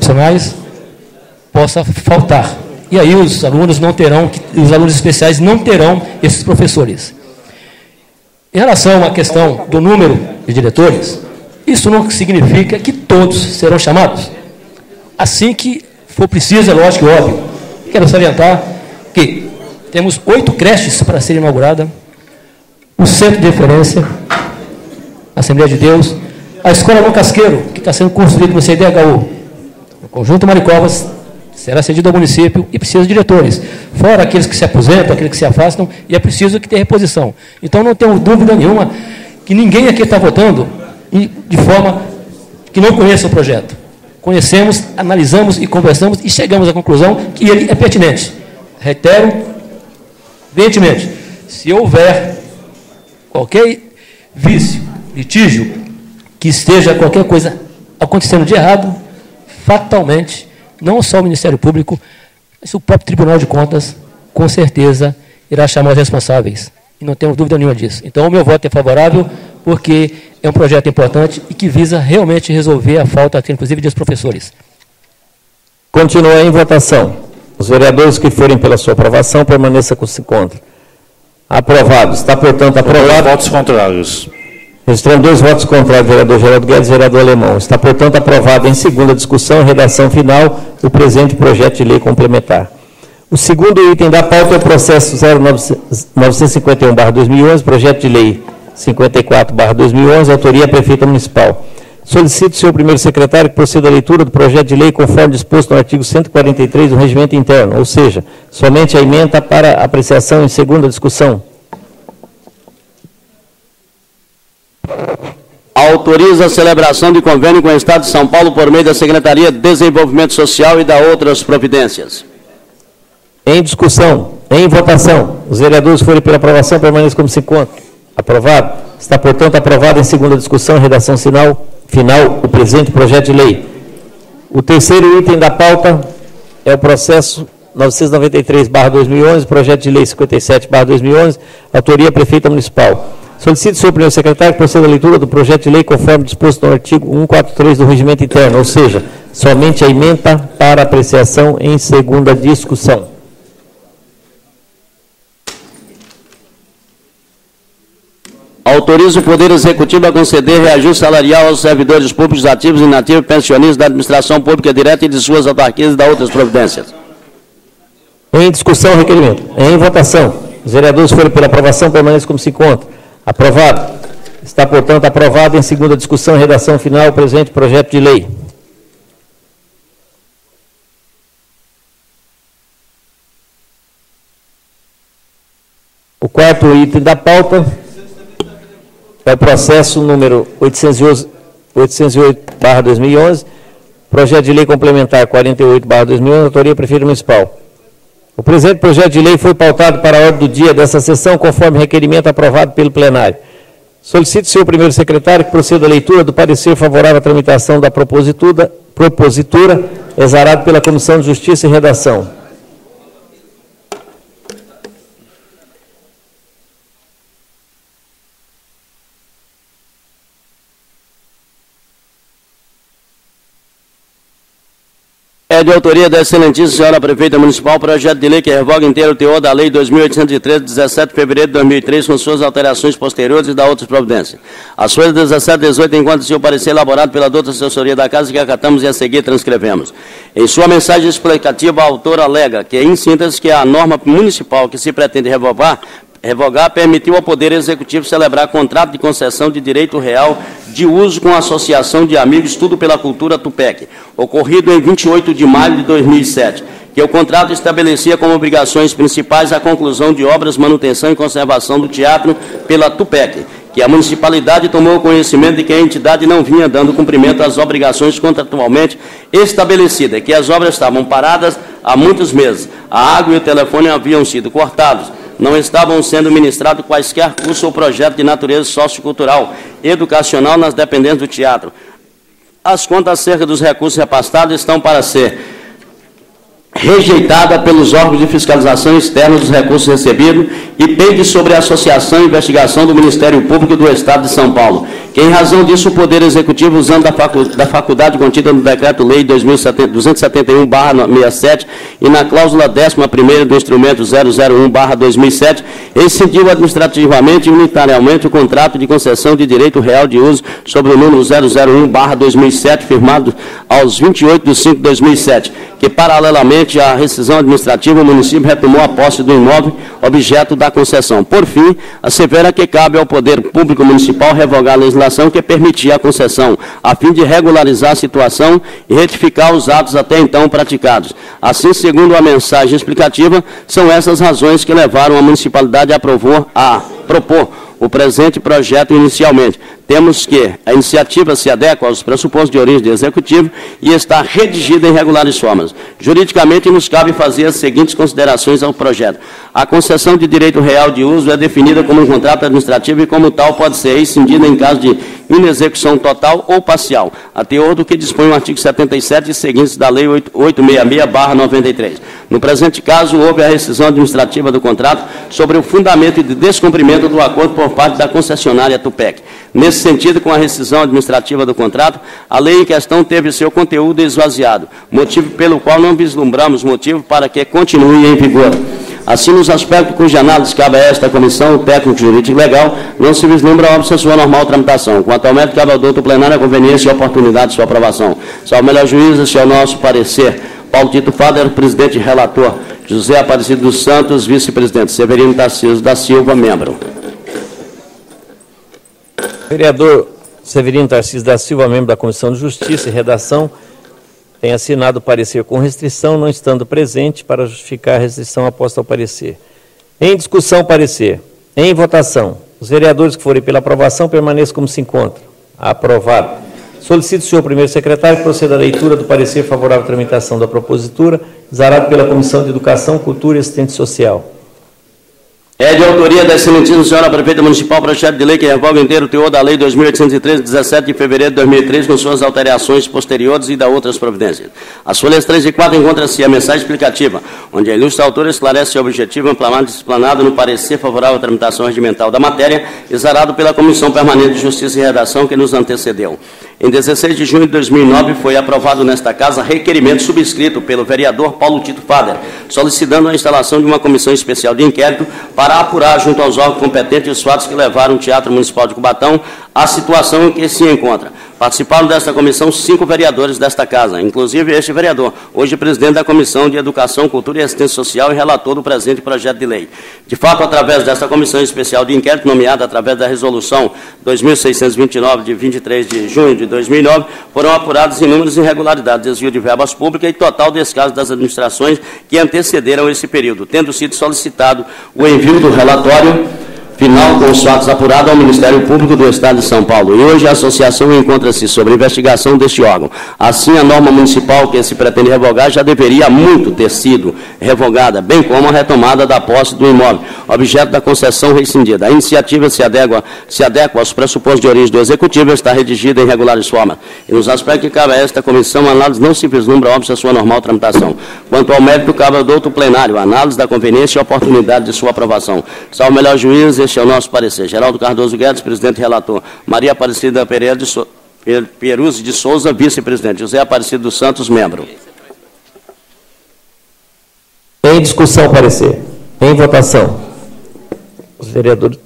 profissionais possa faltar. E aí os alunos não terão, os alunos especiais não terão esses professores. Em relação à questão do número de diretores, isso não significa que todos serão chamados. Assim que for preciso, é lógico e óbvio. Quero salientar que temos 8 creches para ser inaugurada, o Centro de Referência, a Assembleia de Deus, a Escola no Casqueiro, que está sendo construída no CDHU, o Conjunto Maricovas, será cedido ao município e precisa de diretores. Fora aqueles que se aposentam, aqueles que se afastam, e é preciso que tenha reposição. Então, não tenho dúvida nenhuma que ninguém aqui está votando de forma que não conheça o projeto. Conhecemos, analisamos e conversamos e chegamos à conclusão que ele é pertinente. Reitero, evidentemente, se houver qualquer vício, litígio, que esteja qualquer coisa acontecendo de errado, fatalmente, não só o Ministério Público, mas o próprio Tribunal de Contas, com certeza, irá chamar os responsáveis. E não tenho dúvida nenhuma disso. Então, o meu voto é favorável, porque é um projeto importante e que visa realmente resolver a falta, inclusive, dos professores. Continua em votação. Os vereadores que forem pela sua aprovação, permaneça com se contra. Aprovado. Está, portanto, aprovado. Votos contrários. Registrando 2 votos contrários, vereador Geraldo Guedes e vereador Alemão. Está, portanto, aprovado em segunda discussão e redação final o presente projeto de lei complementar. O segundo item da pauta é o processo 0951/2011, projeto de lei 54/2011, autoria Prefeita Municipal. Solicito, senhor primeiro secretário, que proceda à leitura do projeto de lei conforme disposto no artigo 143 do Regimento Interno, ou seja, somente a emenda para apreciação em segunda discussão. Autoriza a celebração de convênio com o Estado de São Paulo por meio da Secretaria de Desenvolvimento Social e da outras providências. Em discussão, em votação, os vereadores que forem pela aprovação permaneçam como se encontram. Aprovado. Está, portanto, aprovado em segunda discussão e redação final o presente projeto de lei. O terceiro item da pauta é o processo 993/2011, projeto de lei 57/2011, autoria Prefeita Municipal. Solicito, senhor primeiro secretário, que proceda à leitura do projeto de lei conforme disposto no artigo 143 do Regimento Interno, ou seja, somente a emenda para apreciação em segunda discussão. Autoriza o Poder Executivo a conceder reajuste salarial aos servidores públicos ativos, inativos e pensionistas da administração pública direta e de suas autarquias e da outras providências. Em discussão, requerimento. Em votação. Os vereadores que forem pela aprovação permaneçam como se encontra. Aprovado. Está, portanto, aprovado em segunda discussão e redação final o presente projeto de lei. O quarto item da pauta é o processo número 808/2011, projeto de lei complementar 48/2011, autoria Prefeito Municipal. O presente projeto de lei foi pautado para a ordem do dia dessa sessão, conforme requerimento aprovado pelo plenário. Solicito, senhor primeiro secretário, que proceda à leitura do parecer favorável à tramitação da propositura, exarado pela Comissão de Justiça e Redação. É de autoria da excelentíssima senhora Prefeita Municipal, projeto de lei que revoga inteiro o teor da Lei 2.813, de 17 de fevereiro de 2003, com suas alterações posteriores e da outras providências. As folhas 17 e 18 enquanto seu parecer elaborado pela douta assessoria da Casa, que acatamos e a seguir transcrevemos. Em sua mensagem explicativa, a autora alega que, em síntese, que a norma municipal que se pretende revogar permitiu ao Poder Executivo celebrar contrato de concessão de direito real de uso com a Associação de Amigos Tudo pela Cultura Tupec, ocorrido em 28 de maio de 2007, que o contrato estabelecia como obrigações principais a conclusão de obras, manutenção e conservação do teatro pela Tupec, que a municipalidade tomou conhecimento de que a entidade não vinha dando cumprimento às obrigações contratualmente estabelecidas, que as obras estavam paradas há muitos meses, a água e o telefone haviam sido cortados, não estavam sendo ministrados quaisquer cursos ou projetos de natureza sociocultural, educacional nas dependências do teatro. As contas acerca dos recursos repassados estão para ser rejeitada pelos órgãos de fiscalização externa dos recursos recebidos e pende sobre a associação e investigação do Ministério Público do Estado de São Paulo, que, em razão disso, o Poder Executivo, usando da faculdade contida no Decreto-Lei 271/67 e na cláusula 11ª do instrumento 001/2007, rescindiu administrativamente e unitariamente o contrato de concessão de direito real de uso sobre o número 001/2007, firmado aos 28/5/2007, que, paralelamente à rescisão administrativa, o município retomou a posse do imóvel objeto da concessão. Por fim, assevera que cabe ao Poder Público Municipal revogar a legislação que permitia a concessão, a fim de regularizar a situação e retificar os atos até então praticados. Assim, segundo a mensagem explicativa, são essas razões que levaram a municipalidade a propor o presente projeto inicialmente. Temos que a iniciativa se adequa aos pressupostos de origem do Executivo e está redigida em regulares formas. Juridicamente, nos cabe fazer as seguintes considerações ao projeto. A concessão de direito real de uso é definida como um contrato administrativo e, como tal, pode ser rescindida em caso de inexecução total ou parcial, a teor do que dispõe o artigo 77 e seguintes da Lei 866/93. No presente caso, houve a rescisão administrativa do contrato sobre o fundamento de descumprimento do acordo por parte da concessionária Tupec. Nesse sentido, com a rescisão administrativa do contrato, a lei em questão teve seu conteúdo esvaziado, motivo pelo qual não vislumbramos motivo para que continue em vigor. Assim, nos aspectos cuja análise cabe a esta comissão técnico jurídico e legal, não se vislumbra óbvio sua normal tramitação. Quanto ao mérito, cabe ao doutor plenário a conveniência e a oportunidade de sua aprovação. Salve melhor juiz, este é o nosso parecer. Paulo Tito Fader, presidente e relator. José Aparecido dos Santos, vice-presidente. Severino Tarcísio da Silva, membro. Vereador Severino Tarcísio da Silva, membro da Comissão de Justiça e Redação, tem assinado o parecer com restrição, não estando presente, para justificar a restrição aposta ao parecer. Em discussão, parecer. Em votação, os vereadores que forem pela aprovação permaneçam como se encontram. Aprovado. Solicito o senhor primeiro secretário que proceda à leitura do parecer favorável à tramitação da propositura, exarado pela Comissão de Educação, Cultura e Assistência Social. É de autoria da excelentíssima senhora prefeita municipal, projeto de lei que revoga inteiro o teor da lei 2.813, 17 de fevereiro de 2003, com suas alterações posteriores e da outras providências. As folhas 3 e 4 encontra-se a mensagem explicativa, onde a ilustre autora esclarece o objetivo amplamente explanado no parecer favorável à tramitação regimental da matéria, exarado pela Comissão Permanente de Justiça e Redação que nos antecedeu. Em 16 de junho de 2009, foi aprovado nesta Casa requerimento subscrito pelo vereador Paulo Tito Fader, solicitando a instalação de uma comissão especial de inquérito para apurar junto aos órgãos competentes os fatos que levaram o Teatro Municipal de Cubatão à situação em que se encontra. Participaram desta comissão 5 vereadores desta Casa, inclusive este vereador, hoje presidente da Comissão de Educação, Cultura e Assistência Social e relator do presente projeto de lei. De fato, através desta comissão especial de inquérito, nomeada através da resolução 2629, de 23 de junho de 2009, foram apuradas inúmeras irregularidades, desvio de verbas públicas e total descaso das administrações que antecederam esse período, tendo sido solicitado o envio do relatório final com os fatos apurados ao Ministério Público do Estado de São Paulo. E hoje a associação encontra-se sob investigação deste órgão. Assim, a norma municipal que se pretende revogar já deveria há muito ter sido revogada, bem como a retomada da posse do imóvel, objeto da concessão rescindida. A iniciativa se adequa aos pressupostos de origem do Executivo e está redigida em regulares formas. E nos aspectos que cabe a esta comissão, a análise não se vislumbra óbvio a sua normal tramitação. Quanto ao mérito, cabe ao doutor plenário a análise da conveniência e a oportunidade de sua aprovação. Salve melhor juiz, este é o nosso parecer. Geraldo Cardoso Guedes, presidente e relator. Maria Aparecida Peruzzi de Souza, vice-presidente. José Aparecido dos Santos, membro. Em discussão, parecer. Em votação. Os vereadores.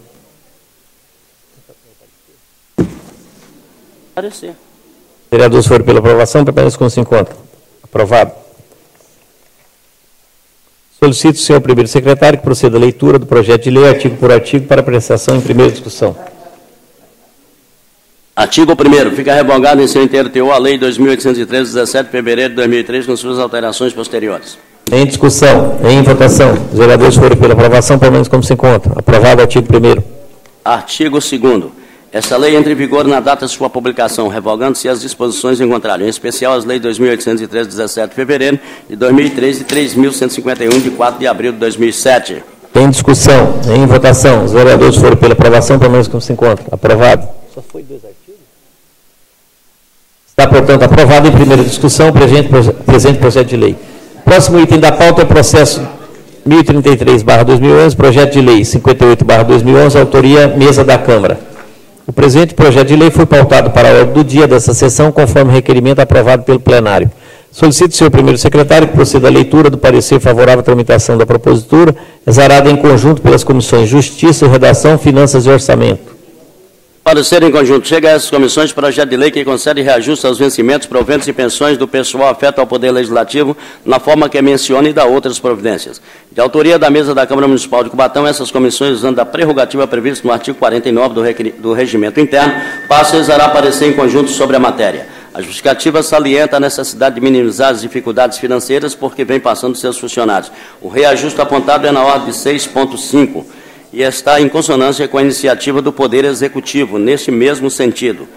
Parecer. Vereadores foram pela aprovação, permaneçam como se encontram. Aprovado. Solicito o senhor primeiro secretário que proceda à leitura do projeto de lei, artigo por artigo, para apreciação em primeira discussão. Artigo 1º. Fica revogado em seu inteiro teor a Lei 2.813, 17 de fevereiro de 2003, com suas alterações posteriores. Em discussão, em votação, os vereadores foram pela aprovação, permaneçam como se encontram. Aprovado o artigo 1º. Artigo 2º. Esta lei entra em vigor na data de sua publicação, revogando-se as disposições em contrário, em especial as leis 2.813, 17 de fevereiro de 2003 e 3.151, de 4 de abril de 2007. Em discussão, em votação, os vereadores foram pela aprovação, permaneçam como se encontram. Aprovado. Só foi 2 artigos? Está, portanto, aprovado em primeira discussão o presente projeto de lei. Próximo item da pauta é o processo 1033/2011, projeto de lei 58/2011, autoria mesa da Câmara. O presente projeto de lei foi pautado para a ordem do dia dessa sessão, conforme requerimento aprovado pelo plenário. Solicito, senhor primeiro secretário, que proceda à leitura do parecer favorável à tramitação da propositura, exarada em conjunto pelas comissões Justiça, Redação, Finanças e Orçamento. Parecer em conjunto. Chega a essas comissões projeto de lei que concede reajuste aos vencimentos, proventos e pensões do pessoal afeto ao Poder Legislativo, na forma que menciona e dá outras providências. De autoria da mesa da Câmara Municipal de Cubatão, essas comissões, usando a prerrogativa prevista no artigo 49 do Regimento Interno, passam a exarar parecer em conjunto sobre a matéria. A justificativa salienta a necessidade de minimizar as dificuldades financeiras porque vem passando seus funcionários. O reajuste apontado é na ordem de 6,5 e está em consonância com a iniciativa do Poder Executivo, neste mesmo sentido.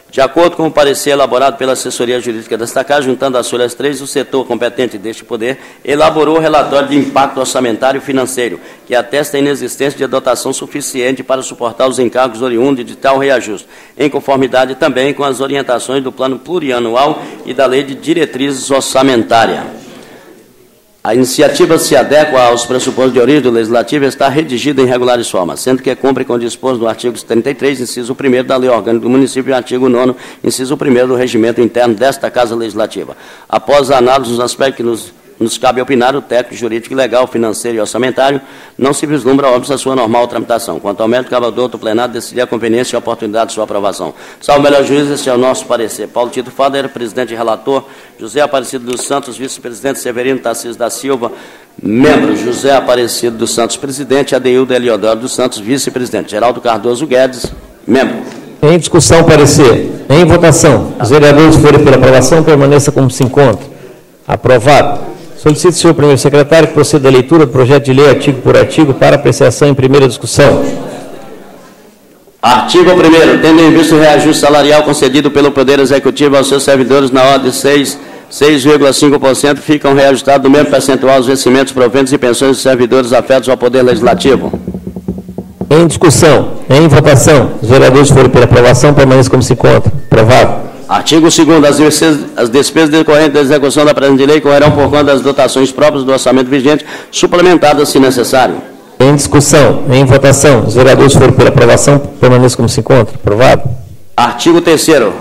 De acordo com o parecer elaborado pela assessoria jurídica desta Casa, juntando as folhas 3, o setor competente deste Poder elaborou o relatório de impacto orçamentário e financeiro, que atesta a inexistência de dotação suficiente para suportar os encargos oriundos de tal reajuste, em conformidade também com as orientações do Plano Plurianual e da Lei de Diretrizes Orçamentárias. A iniciativa se adequa aos pressupostos de origem do Legislativo e está redigida em regulares formas, sendo que cumpre com o disposto do artigo 33, inciso 1º da Lei Orgânica do Município e artigo 9º, inciso 1º do Regimento Interno desta Casa Legislativa. Após a análise dos aspectos que nos cabe opinar, o técnico jurídico, legal, financeiro e orçamentário, não se vislumbra óbvio a sua normal tramitação. Quanto ao mérito, cabe ao doutor plenário decidir a conveniência e a oportunidade de sua aprovação. Salve melhor juiz, este é o nosso parecer. Paulo Tito Fader, presidente e relator. José Aparecido dos Santos, vice-presidente. Severino Tarcísio da Silva, membro. José Aparecido dos Santos, presidente. Adeildo Eliodoro dos Santos, vice-presidente. Geraldo Cardoso Guedes, membro. Em discussão, parecer. Em votação. Os vereadores que forem pela aprovação, permaneça como se encontra. Aprovado. Solicito, senhor primeiro secretário, que proceda à leitura do projeto de lei artigo por artigo para apreciação em primeira discussão. Artigo 1º. Tendo em vista o reajuste salarial concedido pelo Poder Executivo aos seus servidores na ordem de 6,5%, ficam reajustados do mesmo percentual os vencimentos, proventos e pensões dos servidores afetos ao Poder Legislativo. Em discussão. Em votação. Os vereadores que forem pela aprovação, permaneçam como se encontra. Aprovado. Artigo 2º. As despesas decorrentes da execução da presente lei correrão por conta das dotações próprias do orçamento vigente, suplementadas se necessário. Em discussão. Em votação. Os vereadores que forem pela aprovação, permaneçam como se encontra. Aprovado. Artigo 3º.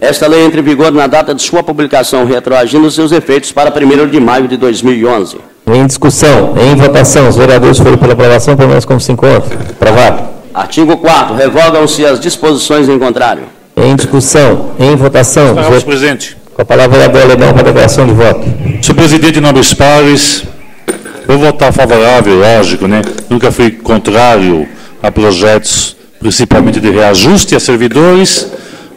Esta lei entra em vigor na data de sua publicação, retroagindo seus efeitos para 1º de maio de 2011. Em discussão. Em votação. Os vereadores que forem pela aprovação, permaneçam como se encontra. Aprovado. Artigo 4º. Revogam-se as disposições em contrário. Em discussão, em votação. Senhor presidente. Com a palavra, vereador Alemão, para a declaração de voto. Senhor presidente, nobres pares, vou votar favorável, lógico, né? Nunca fui contrário a projetos, principalmente de reajuste a servidores,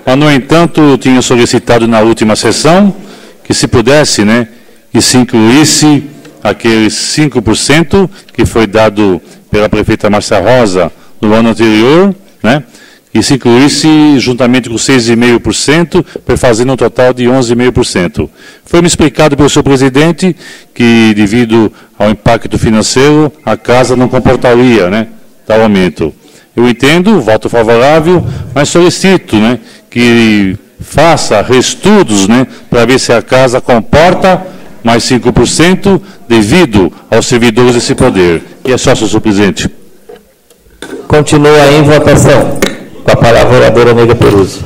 mas, no entanto, eu tinha solicitado na última sessão que, se pudesse, né, que se incluísse aqueles 5% que foi dado pela prefeita Márcia Rosa no ano anterior, né? E se incluísse juntamente com 6,5%, fazendo um total de 11,5%. Foi me explicado pelo senhor presidente que, devido ao impacto financeiro, a casa não comportaria, né, tal aumento. Eu entendo, voto favorável, mas solicito, né, que faça reestudos, né, para ver se a casa comporta mais 5% devido aos servidores desse poder. E é só, senhor presidente. Continua em votação. Com a palavra, a vereadora Neida Peruzzi.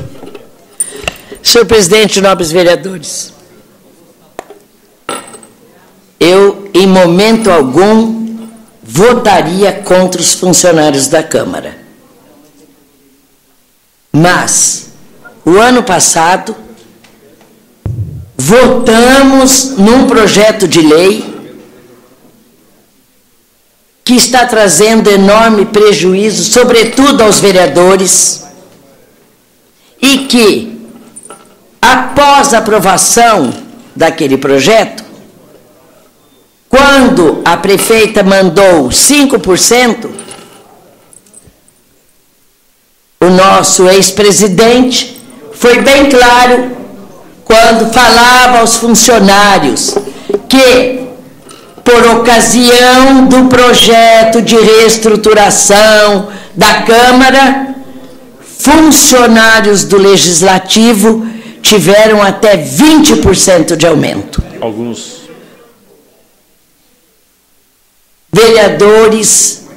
Senhor presidente, nobres vereadores, eu, em momento algum, votaria contra os funcionários da Câmara. Mas, o ano passado, votamos num projeto de lei que está trazendo enorme prejuízo, sobretudo aos vereadores, e que, após a aprovação daquele projeto, quando a prefeita mandou 5%, o nosso ex-presidente foi bem claro quando falava aos funcionários que, por ocasião do projeto de reestruturação da Câmara, funcionários do Legislativo tiveram até 20% de aumento. Alguns. vereadores